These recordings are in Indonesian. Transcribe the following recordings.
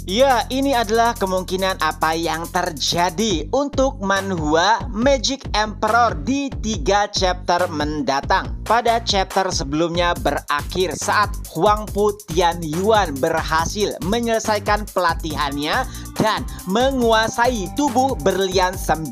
Ya, ini adalah kemungkinan apa yang terjadi untuk manhwa Magic Emperor di 3 chapter mendatang. Pada chapter sebelumnya berakhir saat Huang Pu Tianyuan berhasil menyelesaikan pelatihannya dan menguasai tubuh berlian 9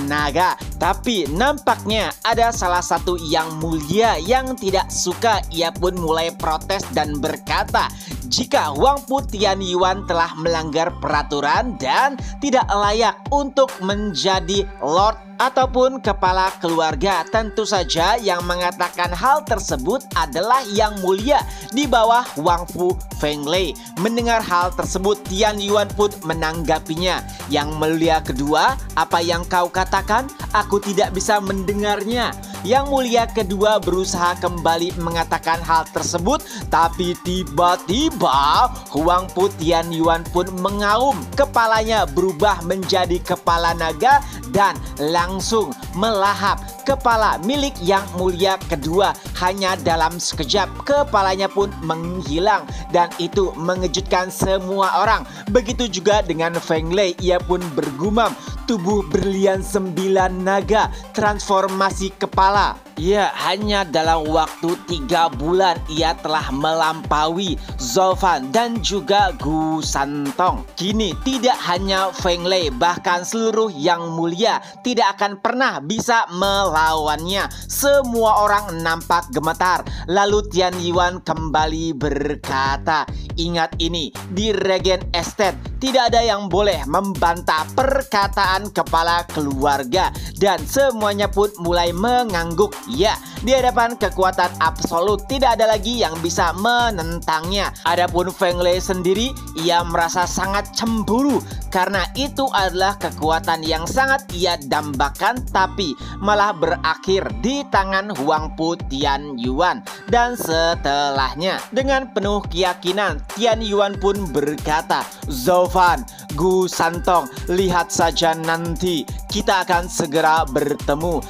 naga. Tapi nampaknya ada salah satu yang mulia yang tidak suka. Ia pun mulai protes dan berkata, jika Huang Pu Tianyuan telah melanggar peraturan dan tidak layak untuk menjadi Lord ataupun kepala keluarga, tentu saja yang mengatakan hal tersebut adalah yang mulia di bawah Huang Fu Fenglei. Mendengar hal tersebut, Tianyuan pun menanggapinya. Yang mulia kedua, apa yang kau katakan? Aku tidak bisa mendengarnya. Yang mulia kedua berusaha kembali mengatakan hal tersebut, tapi tiba-tiba Huang Pu Tianyuan pun mengaum. Kepalanya berubah menjadi kepala naga dan langsung melahap kepala milik yang mulia kedua. Hanya dalam sekejap kepalanya pun menghilang dan itu mengejutkan semua orang. Begitu juga dengan Fenglei, ia pun bergumam, tubuh berlian 9 naga, transformasi kepala. Ya, hanya dalam waktu 3 bulan ia telah melampaui Zolfan dan juga Gu Santong. Kini tidak hanya Fenglei, bahkan seluruh yang mulia tidak akan pernah bisa melawannya. Semua orang nampak gemetar. Lalu Tianyuan kembali berkata, ingat ini, di Regen Estate tidak ada yang boleh membantah perkataan kepala keluarga. Dan semuanya pun mulai mengangguk. Ya, di hadapan kekuatan absolut tidak ada lagi yang bisa menentangnya. Adapun Fenglei sendiri, ia merasa sangat cemburu karena itu adalah kekuatan yang sangat ia dambakan, tapi malah berakhir di tangan Huang Pu Tianyuan. Dan setelahnya, dengan penuh keyakinan, Tianyuan pun berkata, Zolfan, Gu Santong, lihat saja nanti kita akan segera bertemu.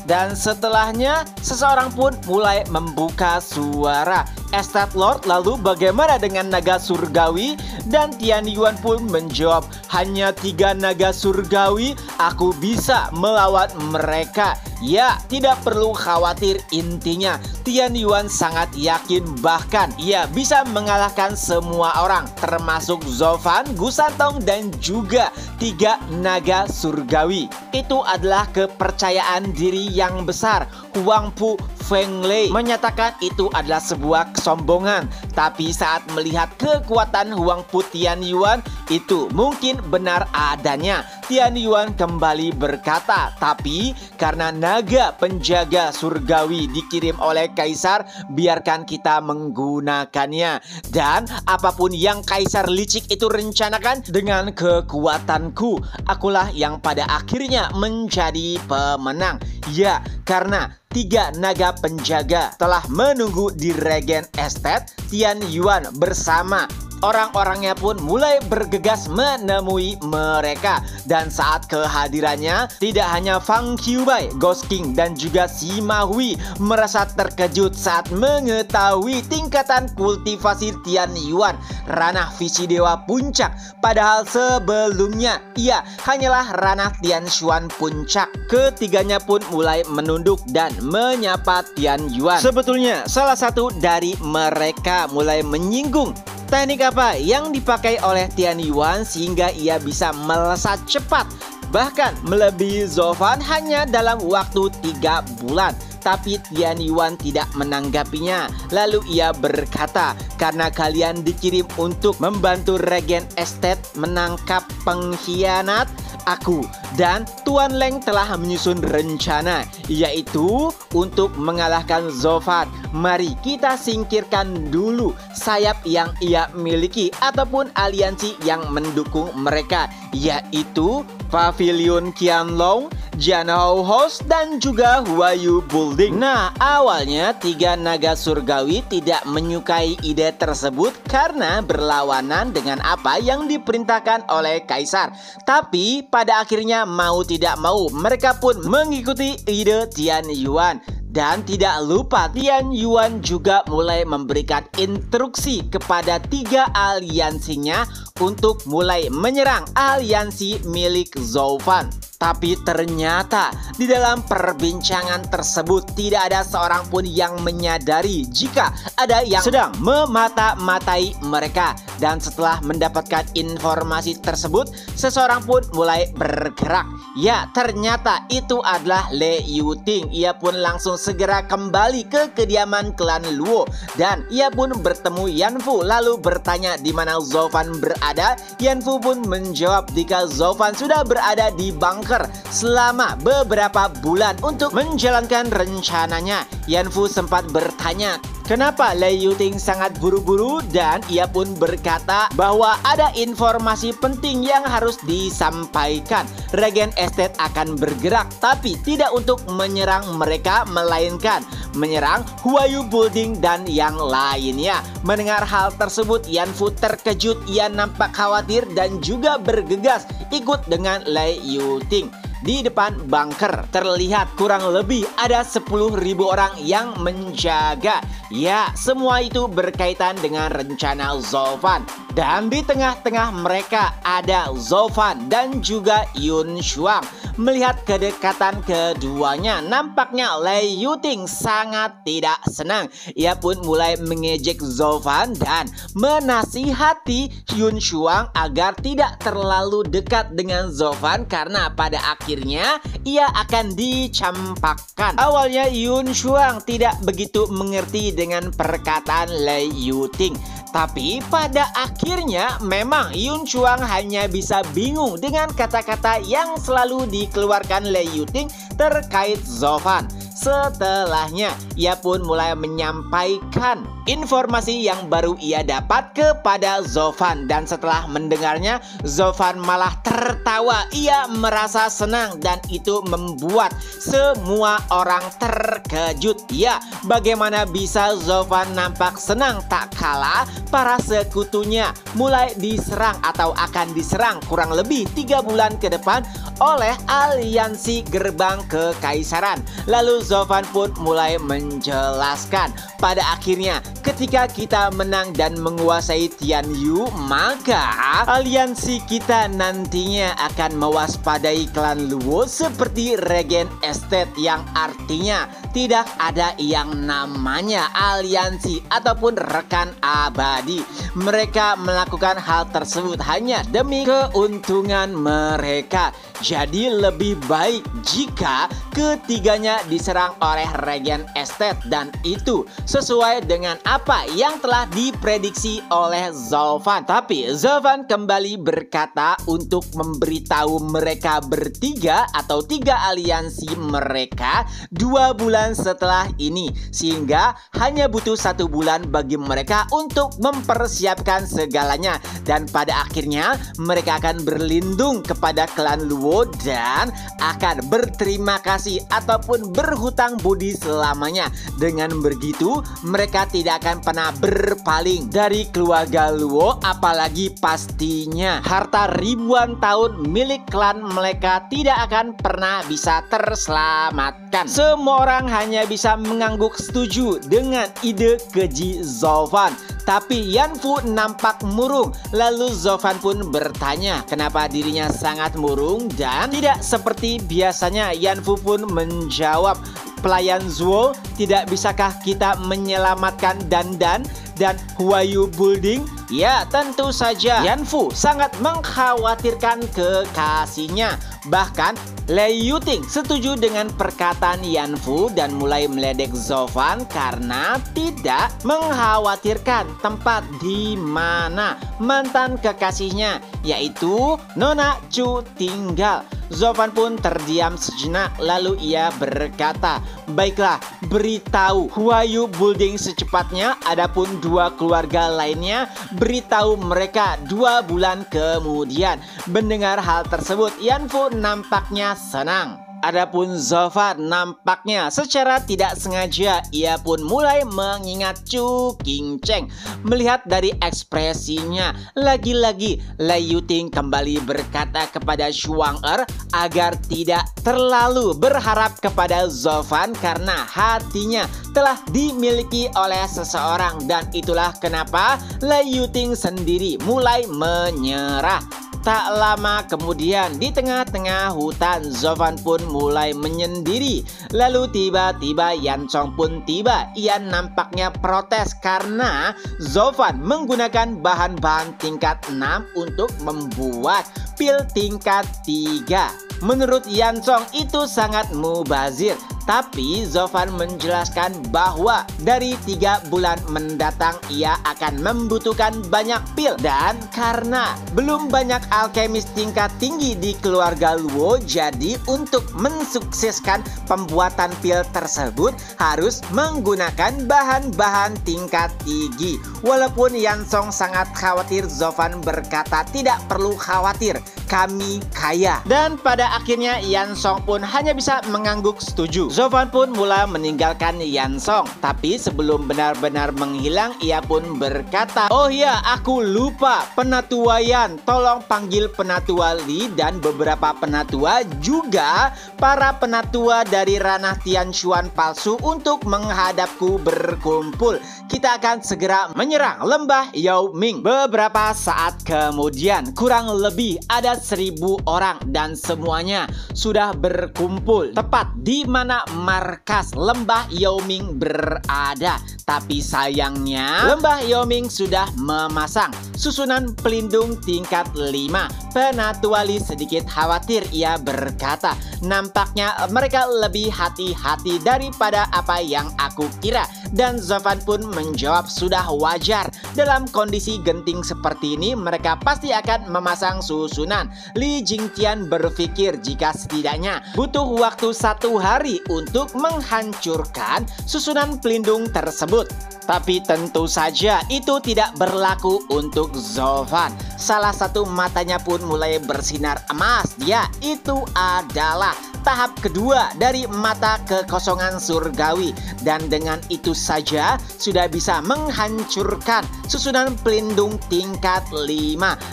Dan setelahnya, seseorang pun mulai membuka suara. Estate Lord, lalu bagaimana dengan naga surgawi? Dan Tianyuan pun menjawab, hanya 3 naga surgawi, aku bisa melawan mereka. Ya, tidak perlu khawatir. Intinya Tianyuan sangat yakin bahkan ia bisa mengalahkan semua orang, termasuk Zolfan, Gu Santong, dan juga 3 naga surgawi. Itu adalah kepercayaan diri yang besar. Huang Pu Fenglei menyatakan itu adalah sebuah kesombongan, tapi saat melihat kekuatan Huang Pu Tianyuan, itu mungkin benar adanya. Tianyuan kembali berkata, tapi karena naga penjaga surgawi dikirim oleh Kaisar, biarkan kita menggunakannya. Dan apapun yang Kaisar licik itu rencanakan, dengan kekuatanku, akulah yang pada akhirnya menjadi pemenang. Ya, karena 3 naga penjaga telah menunggu di Regen Estate, Tianyuan bersama orang-orangnya pun mulai bergegas menemui mereka. Dan saat kehadirannya, tidak hanya Fang Qiubai, Ghost King, dan juga Sima Hui merasa terkejut saat mengetahui tingkatan kultivasi Tianyuan, ranah visi dewa puncak. Padahal sebelumnya ia hanyalah ranah Tianshuan puncak. Ketiganya pun mulai menunduk dan menyapa Tianyuan. Sebetulnya salah satu dari mereka mulai menyinggung teknik apa yang dipakai oleh Tianyuan sehingga ia bisa melesat cepat, bahkan melebihi Zolfan hanya dalam waktu 3 bulan. Tapi Tianyuan tidak menanggapinya. Lalu ia berkata, karena kalian dikirim untuk membantu Regen Estate menangkap pengkhianat, aku dan Tuan Leng telah menyusun rencana, yaitu untuk mengalahkan Zolfan. Mari kita singkirkan dulu sayap yang ia miliki ataupun aliansi yang mendukung mereka, yaitu Pavilion Qianlong, Jianhao House, dan juga Huayu Building. Nah, awalnya 3 naga surgawi tidak menyukai ide tersebut karena berlawanan dengan apa yang diperintahkan oleh Kaisar. Tapi pada akhirnya mau tidak mau mereka pun mengikuti ide Tianyuan. Dan tidak lupa Tian Yuan juga mulai memberikan instruksi kepada 3 aliansinya untuk mulai menyerang aliansi milik Zhou Fan. Tapi ternyata di dalam perbincangan tersebut tidak ada seorang pun yang menyadari jika ada yang sedang memata-matai mereka. Dan setelah mendapatkan informasi tersebut, seseorang pun mulai bergerak. Ya, ternyata itu adalah Le Yuting. Ia pun langsung segera kembali ke kediaman klan Luo dan ia pun bertemu Yan Fu lalu bertanya di mana Zhou Fan berada. Yan Fu pun menjawab jika Zhou Fan sudah berada di bunker selama beberapa bulan untuk menjalankan rencananya. Yan Fu sempat bertanya kenapa Le Yuting sangat buru-buru dan ia pun berkata bahwa ada informasi penting yang harus disampaikan. Regen Estate akan bergerak tapi tidak untuk menyerang mereka melainkan menyerang Huayu Building dan yang lainnya. Mendengar hal tersebut Yan Fu terkejut, ia nampak khawatir dan juga bergegas ikut dengan Le Yuting. Di depan bunker terlihat kurang lebih ada 10.000 orang yang menjaga. Ya, semua itu berkaitan dengan rencana Zhou Fan. Dan di tengah-tengah mereka ada Zhou Fan dan juga Yun Shuang. Melihat kedekatan keduanya, nampaknya Le Yuting sangat tidak senang. Ia pun mulai mengejek Zhou Fan dan menasihati Yun Shuang agar tidak terlalu dekat dengan Zhou Fan karena pada akhirnya ia akan dicampakkan. Awalnya Yun Shuang tidak begitu mengerti dengan perkataan Le Yuting. Tapi pada akhirnya memang Yun Shuang hanya bisa bingung dengan kata-kata yang selalu dikeluarkan Le Yuting terkait Zhou Fan. Setelahnya, ia pun mulai menyampaikan informasi yang baru ia dapat kepada Zhou Fan. Dan setelah mendengarnya, Zhou Fan malah tertawa. Ia merasa senang dan itu membuat semua orang terkejut. Ya, bagaimana bisa Zhou Fan nampak senang tak kalah para sekutunya mulai diserang atau akan diserang kurang lebih 3 bulan ke depan oleh aliansi gerbang kekaisaran. Lalu Zhou Fan pun mulai menjelaskan, pada akhirnya ketika kita menang dan menguasai Tianyu, maka aliansi kita nantinya akan mewaspadai klan Luo seperti Regen Estate, yang artinya tidak ada yang namanya aliansi ataupun rekan abadi. Mereka melakukan hal tersebut hanya demi keuntungan mereka. Jadi lebih baik jika ketiganya diserang oleh Regen Estate, dan itu sesuai dengan apa yang telah diprediksi oleh Zhou Fan. Tapi Zhou Fan kembali berkata untuk memberitahu mereka bertiga atau 3 aliansi mereka 2 bulan setelah ini, sehingga hanya butuh 1 bulan bagi mereka untuk mempersiapkan segalanya. Dan pada akhirnya mereka akan berlindung kepada klan Luo dan akan berterima kasih ataupun berhutang budi selamanya. Dengan begitu mereka tidak akan pernah berpaling dari keluarga Luo, apalagi pastinya harta ribuan tahun milik klan mereka tidak akan pernah bisa terselamatkan. Semua orang hanya bisa mengangguk setuju dengan ide keji Zhou Fan. Tapi Yan Fu nampak murung. Lalu Zhou Fan pun bertanya kenapa dirinya sangat murung, dan tidak seperti biasanya Yan Fu pun menjawab, pelayan Zhuo, tidak bisakah kita menyelamatkan Dandan dan Huayu Building? Ya, tentu saja. Yan Fu sangat mengkhawatirkan kekasihnya. Bahkan Le Yuting setuju dengan perkataan Yan Fu dan mulai meledek Zhou Fan karena tidak mengkhawatirkan tempat di mana mantan kekasihnya, yaitu Nona Chu, tinggal. Zhou Fan pun terdiam sejenak lalu ia berkata, baiklah, beritahu Huayu Building secepatnya, adapun 2 keluarga lainnya beritahu mereka 2 bulan kemudian. Mendengar hal tersebut Yan Fu nampaknya senang. Adapun Zofan nampaknya secara tidak sengaja ia pun mulai mengingat Chu Qingcheng. Melihat dari ekspresinya, lagi-lagi Lei Yuting kembali berkata kepada Shuang Er agar tidak terlalu berharap kepada Zofan karena hatinya telah dimiliki oleh seseorang, dan itulah kenapa Lei Yuting sendiri mulai menyerah. Tak lama kemudian di tengah-tengah hutan Zofan pun mulai menyendiri. Lalu tiba-tiba Yanzong pun tiba. Ia nampaknya protes karena Zofan menggunakan bahan-bahan tingkat 6 untuk membuat pil tingkat 3. Menurut Yanzong itu sangat mubazir. Tapi Zofan menjelaskan bahwa dari 3 bulan mendatang ia akan membutuhkan banyak pil. Dan karena belum banyak alkemis tingkat tinggi di keluarga Luo, jadi untuk mensukseskan pembuatan pil tersebut harus menggunakan bahan-bahan tingkat tinggi. Walaupun Yanzong sangat khawatir, Zofan berkata tidak perlu khawatir, kami kaya. Dan pada akhirnya Yanzong pun hanya bisa mengangguk setuju. Zofan pun mulai meninggalkan Yanzong, tapi sebelum benar-benar menghilang ia pun berkata, "Oh ya, aku lupa, Penatua Yan, tolong panggil Penatua Li dan beberapa penatua juga para penatua dari ranah Tianshuan palsu untuk menghadapku berkumpul. Kita akan segera menyerang lembah Yaoming." Beberapa saat kemudian, kurang lebih ada 1000 orang dan semuanya sudah berkumpul tepat di mana markas lembah Yaoming berada. Tapi sayangnya lembah Yaoming sudah memasang susunan pelindung tingkat 5. Penatua Li sedikit khawatir. Ia berkata, nampaknya mereka lebih hati-hati daripada apa yang aku kira. Dan Zofan pun menjawab, sudah wajar. Dalam kondisi genting seperti ini mereka pasti akan memasang susunan. Li Jingtian berpikir jika setidaknya butuh waktu 1 hari untuk menghancurkan susunan pelindung tersebut. Tapi tentu saja itu tidak berlaku untuk Zofan. Salah satu matanya pun mulai bersinar emas. Ya, itu adalah tahap kedua dari mata kekosongan surgawi. Dan dengan itu saja sudah bisa menghancurkan susunan pelindung tingkat 5.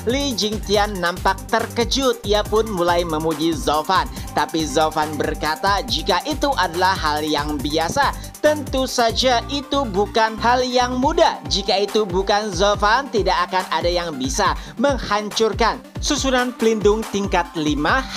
Li Jingtian nampak terkejut. Ia pun mulai memuji Zofan. Tapi Zofan berkata jika itu adalah hal yang biasa. Tentu saja itu bukan hal yang mudah. Jika itu bukan Zofan, tidak akan ada yang bisa menghancurkan susunan pelindung tingkat 5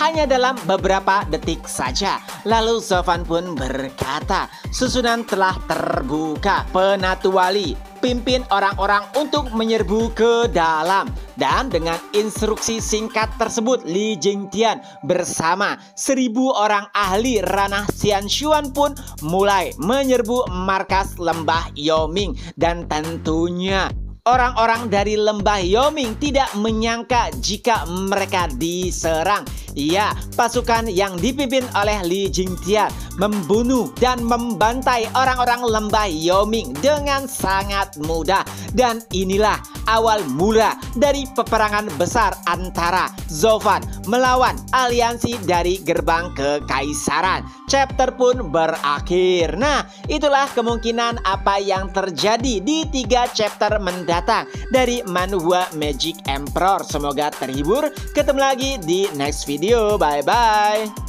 hanya dalam beberapa detik saja. Lalu Zofan pun berkata, susunan telah terbuka. Penatua Li, pimpin orang-orang untuk menyerbu ke dalam. Dan dengan instruksi singkat tersebut, Li Jingtian bersama 1000 orang ahli ranah Tianshuan pun mulai menyerbu markas lembah Yaoming. Dan tentunya orang-orang dari lembah Yaoming tidak menyangka jika mereka diserang. Ya, pasukan yang dipimpin oleh Li Jingtian membunuh dan membantai orang-orang lembah Yaoming dengan sangat mudah. Dan inilah awal mula dari peperangan besar antara Zofan melawan aliansi dari gerbang kekaisaran. Chapter pun berakhir. Nah, itulah kemungkinan apa yang terjadi di 3 chapter mendatang dari manhwa Magic Emperor. Semoga terhibur. Ketemu lagi di next video. Bye-bye.